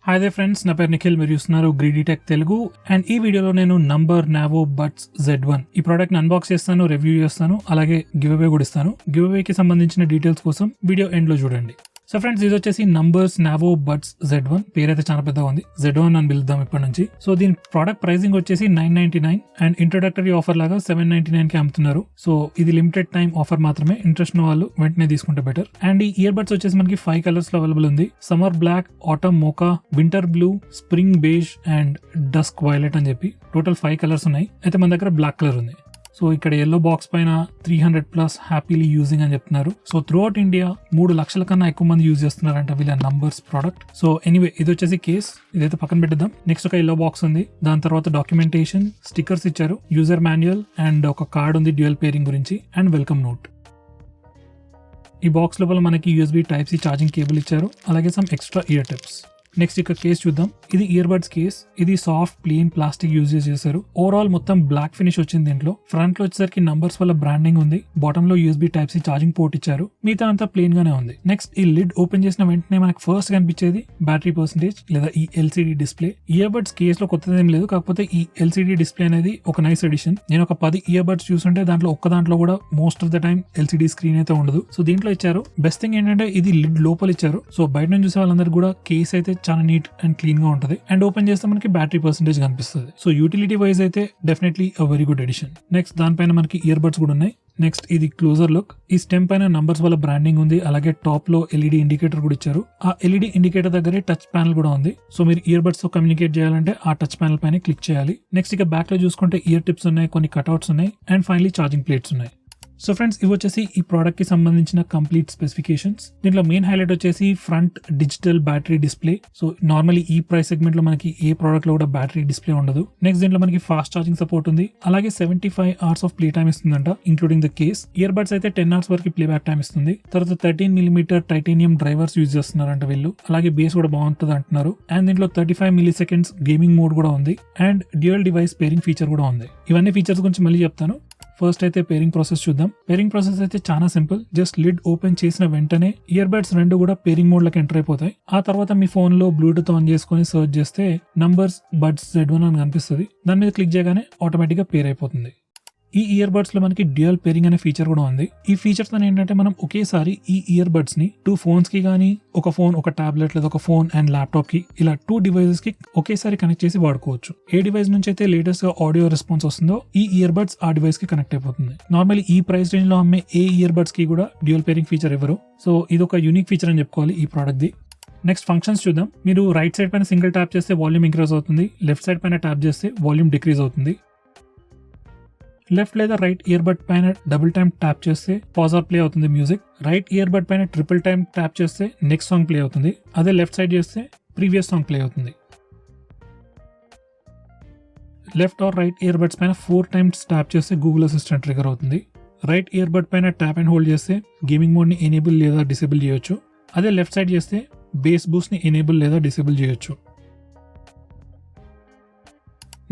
Hi they friends, నా పేరు నిఖిల్. మీరు చూస్తున్నారు గ్రీడీ టెక్ తెలుగు. అండ్ ఈ వీడియోలో నేను నంబర్ నావో బడ్స్ Z1 ఈ ప్రోడక్ట్ ని అన్బాక్స్ చేస్తాను, రివ్యూ చేస్తాను, అలాగే గివ్ అవే కూడా ఇస్తాను. గివ్ అవే కి సంబంధించిన డీటెయిల్స్ కోసం వీడియో ఎండ్ లో చూడండి. సో ఫ్రెండ్స్, ఇది వచ్చేసి నంబర్స్ నావో బడ్స్ Z1. పేరైతే చాలా పెద్దగా ఉంది, Z1 అని పిలుద్దాం ఇప్పటి నుంచి. సో దీని ప్రోడక్ట్ ప్రైసింగ్ వచ్చేసి $999 అండ్ ఇంట్రొడక్టరీ ఆఫర్ లాగా $799 కి అమ్ముతున్నారు. సో ఇది లిమిటెడ్ టైం ఆఫర్ మాత్రమే. ఇంట్రెస్ట్ ఉన్న వాళ్ళు వెంటనే తీసుకుంటే బెటర్. అండ్ ఈ ఇయర్ బడ్స్ వచ్చేసి మనకి 5 కలర్స్ లో అవైలబుల్ ఉంది. Summer black, autumn mocha, winter blue, spring beige and dusk violet అని చెప్పి టోటల్ 5 కలర్స్ ఉన్నాయి. అయితే మన దగ్గర బ్లాక్ కలర్ ఉంది. సో ఇక్కడ ఎల్లో బాక్స్ పైన 300+ హ్యాపీలీ యూజింగ్ అని చెప్తున్నారు. సో త్రూ అవుట్ ఇండియా 3 లక్షల కన్నా ఎక్కువ మంది యూజ్ చేస్తున్నారంట వీళ్ళ నంబర్స్ ప్రోడక్ట్. సో ఎనీవే, ఇది వచ్చేసి కేస్, ఇదైతే పక్కన పెట్టిద్దాం. నెక్స్ట్ ఒక ఎల్లో బాక్స్ ఉంది, దాని తర్వాత డాక్యుమెంటేషన్, స్టిక్కర్స్ ఇచ్చారు, యూజర్ మాన్యువల్ అండ్ ఒక కార్డ్ ఉంది డ్యూయల్ పేరింగ్ గురించి అండ్ వెల్కమ్ నోట్. ఈ బాక్స్ లోపల మనకి USB Type-C ఛార్జింగ్ కేబుల్ ఇచ్చారు, అలాగే some extra year tips. Next ఇక కేస్ చూద్దాం. ఇది ఇయర్ బడ్స్ కేస్. ఇది సాఫ్ట్ ప్లెయిన్ ప్లాస్టిక్ యూజ్ చేశారు. ఓవరాల్ మొత్తం బ్లాక్ ఫినిష్ వచ్చింది. దీంట్లో ఫ్రంట్ లో వచ్చేసరికి నంబర్స్ వల్ల బ్రాండింగ్ ఉంది. బాటమ్ లో USB Type-C ఛార్జింగ్ పోర్ట్ ఇచ్చారు. మిగతా అంతా ప్లెయిన్ గానే ఉంది. నెక్స్ట్ ఈ లిడ్ ఓపెన్ చేసిన వెంటనే మనకి ఫస్ట్ కనిపించేది బ్యాటరీ పర్సెంటేజ్ లేదా ఈ LCD display. Ear buds case లో కొత్తది ఏం లేదు, కాకపోతే ఈ LCD డిస్ప్లే అనేది ఒక నైస్ ఎడిషన్. నేను ఒక 10 ఇయర్ బడ్స్ చూస్తుంటే దాంట్లో ఒక్క దాంట్లో కూడా most of the time LCD screen అయితే ఉండదు. సో దీంట్లో ఇచ్చారు. బెస్ట్ థింగ్ ఏంటంటే ఇది లిడ్ లోపల ఇచ్చారు. సో బయట నుంచి చూసే వాళ్ళందరూ కూడా కేస్ అయితే చాలా నీట్ అండ్ క్లీన్ గా ఉంటది. అండ్ ఓపెన్ చేస్తే మనకి బ్యాటరీ పర్సెంటేజ్ కనిపిస్తుంది. సో యూటిలిటీ వైజ్ అయితే definitely a very good edition. Next దానిపైన మనకి ఇయర్ బడ్స్ కూడా ఉన్నాయి. నెక్స్ట్ ఇది క్లోజర్ లుక్. ఈ స్టెమ్ పైన నంబర్స్ వల్ల బ్రాండింగ్ ఉంది, అలాగే టాప్ లో LED ఇండికేటర్ కూడా ఇచ్చారు. ఆ LED ఇండికేటర్ దగ్గరే టచ్ ప్యానల్ కూడా ఉంది. సో మీరు ఇయర్ బడ్స్ తో కమ్యూనికేట్ చేయాలంటే ఆ టచ్ ప్యానల్ పైన క్లిక్ చేయాలి. నెక్స్ట్ ఇక బ్యాక్ లో చూసుకుంటే ఇయర్ టిప్స్ ఉన్నాయి, కొన్ని కట్అవుట్స్ ఉన్నాయి అండ్ ఫైనలీ ఛార్జింగ్ ప్లేట్స్ ఉన్నాయి. సో ఫ్రెండ్స్, ఇవి వచ్చేసి ఈ ప్రోడక్ట్ కి సంబంధించిన కంప్లీట్ స్పెసిఫికేషన్స్. దీంట్లో మెయిన్ హైలైట్ వచ్చేసి front digital battery display. So normally ఈ ప్రైస్ సెగ్మెంట్ లో మనకి ఏ ప్రోడక్ట్ లో కూడా బ్యాటరీ డిస్ప్లే ఉండదు. నెక్స్ట్ దీంట్లో మనకి ఫాస్ట్ ఛార్జింగ్ సపోర్ట్ ఉంది, అలాగే 75 hours ఆఫ్ ప్లే టైమ్ ఇస్తుందంట, including the case. Ear buds అయితే 10 hours వరకు ప్లే బ్యాక్ టైమ్ ఇస్తుంది. తర్వాత 13mm టైటానియం డ్రైవర్స్ యూజ్ చేస్తున్నారంట వీళ్ళు, అలాగే బేస్ కూడా బాగుంటుంది అంటున్నారు. అండ్ దీంట్లో 35 milliseconds గేమింగ్ మోడ్ కూడా ఉంది and dual device pairing feature కూడా ఉంది. ఇవన్నీ ఫీచర్స్ గురించి మళ్ళీ చెప్తాను. ఫస్ట్ అయితే పేరింగ్ ప్రాసెస్ చూద్దాం. పేరింగ్ ప్రాసెస్ అయితే చాలా సింపుల్. జస్ట్ లిడ్ ఓపెన్ చేసిన వెంటనే ఇయర్ బడ్స్ 2 కూడా పేరింగ్ మోడ్ లోకి ఎంటర్ అయిపోతాయి. ఆ తర్వాత మీ ఫోన్ లో బ్లూటూత్ ఆన్ చేసుకుని సర్చ్ చేస్తే నంబర్స్ బడ్స్ Z1 అని కనిపిస్తుంది. దాని మీద క్లిక్ చేయగానే ఆటోమేటిక్ గా పేర్ అయిపోతుంది. ఈ ఇయర్ బడ్స్ లో మనకి డ్యూయల్ పేరింగ్ అనే ఫీచర్ కూడా ఉంది. ఈ ఫీచర్ తో ఏంటంటే మనం ఒకేసారి ఈ ఇయర్ బడ్స్ ని 2 phones కి గానీ, ఒక ఫోన్, ఒక టాబ్లెట్ లేదా ఒక ఫోన్ అండ్ ల్యాప్టాప్ కి, ఇలా 2 devices కి ఒకేసారి కనెక్ట్ చేసి వాడుకోవచ్చు. ఏ డివైస్ నుంచి అయితే లేటెస్ట్ గా ఆడియో రెస్పాన్స్ వస్తుందో ఈ ఇయర్ బడ్స్ ఆ డివైస్ కి కనెక్ట్ అయిపోతుంది. నార్మల్లీ ఈ ప్రైస్ రేంజ్ లో అమ్మే ఏ ఇయర్ బడ్స్ కి కూడా డ్యూయల్ పేరింగ్ ఫీచర్ ఇవ్వరు. సో ఇది ఒక యూనిక్ ఫీచర్ అని చెప్పుకోవాలి ఈ ప్రోడక్ట్ ది. నెక్స్ట్ ఫంక్షన్స్ చూద్దాం. మీరు రైట్ సైడ్ పైన సింగిల్ ట్యాప్ చేస్తే వాల్యూమ్ ఇంక్రీజ్ అవుతుంది, లెఫ్ట్ సైడ్ పైన ట్యాప్ చేస్తే వాల్యూమ్ డిక్రీజ్ అవుతుంది. లెఫ్ట్ లేదా రైట్ ఇయర్ బడ్ పైన డబుల్ టైం ట్యాప్ చేస్తే పాజ్ ఆర్ ప్లే అవుతుంది మ్యూజిక్. రైట్ ఇయర్ బడ్ పైన ట్రిపుల్ టైం ట్యాప్ చేస్తే నెక్స్ట్ సాంగ్ ప్లే అవుతుంది. అదే లెఫ్ట్ సైడ్ చేస్తే ప్రీవియస్ సాంగ్ ప్లే అవుతుంది. Left or right ear buds పైన 4 times ట్యాప్ చేస్తే గూగుల్ అసిస్టెంట్ ట్రిగర్ అవుతుంది. రైట్ ఇయర్ బడ్ పైన ట్యాప్ అండ్ హోల్డ్ చేస్తే గేమింగ్ మోడ్ ని ఎనేబుల్ లేదా డిసేబుల్ చేయొచ్చు. అదే లెఫ్ట్ సైడ్ చేస్తే బేస్ బూస్ట్ ని ఎనేబుల్ లేదా డిసేబుల్ చేయొచ్చు.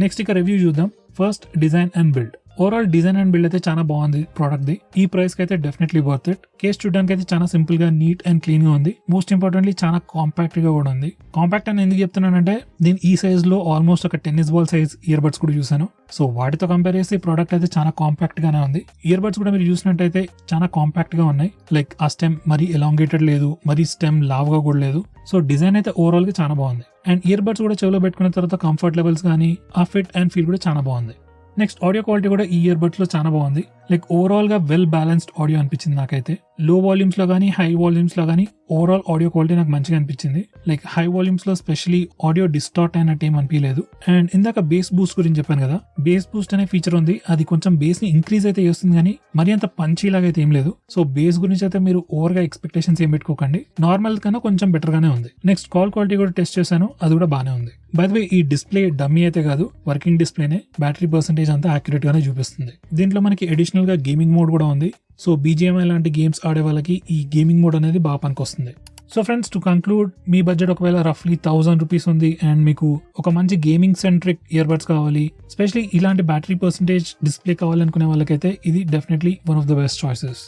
నెక్స్ట్ ఇక రివ్యూ చూద్దాం. First design and build. Overall design and build అయితే చాలా బాగుంది ప్రోడక్ట్ ది. ఈ ప్రైస్ కి అయితే డెఫినెట్లీ వర్త్ ఇట్. కేస్ చూడడానికి అయితే చాలా సింపుల్ గా, నీట్ అండ్ క్లీన్ గా ఉంది. మోస్ట్ ఇంపార్టెంట్లీ చాలా కాంపాక్ట్ గా కూడా ఉంది. కాంపాక్ట్ అని ఎందుకు చెప్తున్నానంటే నేను ఈ సైజ్ లో ఆల్మోస్ట్ ఒక tennis ball size year buds కూడా చూసాను. సో వాటితో కంపేర్ చేస్తే ప్రోడక్ట్ అయితే చాలా కాంపాక్ట్ గానే ఉంది. ఇయర్ బడ్స్ కూడా మీరు చూసినట్టయితే చాలా కాంపాక్ట్ గా ఉన్నాయి. లైక్ ఆ స్టెమ్ మరీ ఎలాంగేటెడ్ లేదు, మరీ స్టెమ్ లావుగా కూడా లేదు. సో డిజైన్ అయితే ఓవరాల్ గా చాలా బాగుంది. అండ్ ఇయర్ బడ్స్ కూడా చెవిలో పెట్టుకున్న తర్వాత కంఫర్ట్ లెవెల్స్ కానీ ఆ ఫిట్ అండ్ ఫీల్ కూడా చాలా బాగుంది. నెక్స్ట్ ఆడియో క్వాలిటీ కూడా ఈ ఇయర్ బడ్స్ లో చాలా బాగుంది. లైక్ ఓవరాల్ గా వెల్ బ్యాలెన్స్డ్ ఆడియో అనిపించింది నాకైతే. లో వాల్యూమ్స్ లో కానీ, హై వాల్యూమ్స్ లో కానీ ఓవరాల్ ఆడియో క్వాలిటీ నాకు మంచిగా అనిపించింది. లైక్ హై వాల్యూమ్స్ లో స్పెషలీ ఆడియో డిస్టార్ట్ అయినట్టు ఏం అనిపించలేదు. అండ్ ఇందాక బేస్ బూస్ట్ గురించి చెప్పాను కదా, బేస్ బూస్ట్ అనే ఫీచర్ ఉంది. అది కొంచెం బేస్ ని ఇంక్రీజ్ అయితే చేస్తుంది కానీ మరి అంత పంచీ లాగా అయితే ఏం లేదు. సో బేస్ గురించి అయితే మీరు ఓవర్ గా ఎక్స్పెక్టేషన్స్ ఏం పెట్టుకోకండి. నార్మల్ కన్నా కొంచెం బెటర్ గానే ఉంది. నెక్స్ట్ కాల్ క్వాలిటీ కూడా టెస్ట్ చేశాను, అది కూడా బాగానే ఉంది. బై ద వే, ఈ డిస్ప్లే డమ్మీ అయితే కాదు, వర్కింగ్ డిస్ప్లేనే. బ్యాటరీ పర్సెంటేజ్ అంతా యాక్యురేట్ గానే చూపిస్తుంది. దీంట్లో మనకి అడిషనల్ గా గేమింగ్ మోడ్ కూడా ఉంది. సో BGMI లాంటి గేమ్స్ ఆడే వాళ్ళకి ఈ గేమింగ్ మోడ్ అనేది బాగా పనికొస్తుంది. సో ఫ్రెండ్స్, టు కంక్లూడ్, మీ బడ్జెట్ ఒకవేళ రఫ్లీ 1000 రూపీస్ ఉంది అండ్ మీకు ఒక మంచి గేమింగ్ సెంట్రిక్ ఇయర్ బడ్స్ కావాలి, స్పెషలీ ఇలాంటి బ్యాటరీ పర్సెంటేజ్ డిస్ప్లే కావాలనుకునే వాళ్ళకైతే ఇది definitely one of the best choices.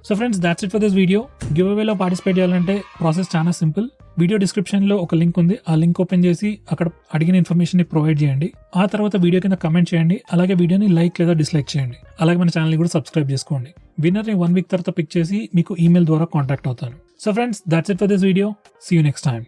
So friends, that's it for this video. Give అవేలో పార్టిసిపేట్ చేయాలంటే ప్రాసెస్ చాలా సింపుల్. వీడియో డిస్క్రిప్షన్ లో ఒక లింక్ ఉంది, ఆ లింక్ ఓపెన్ చేసి అక్కడ అడిగిన ఇన్ఫర్మేషన్ ని ప్రొవైడ్ చేయండి. ఆ తర్వాత వీడియో కింద కమెంట్ చేయండి, అలాగే వీడియోని లైక్ లేదా డిస్లైక్ చేయండి. అలాగే మన ఛానల్ ని కూడా సబ్స్క్రైబ్ చేసుకోండి. విన్నర్ ని 1 వీక్ తర్వాత పిక్ చేసి మీకు ఈమెయిల్ ద్వారా కాంటాక్ట్ అవుతాను. So friends, that's it for this video. See you next time.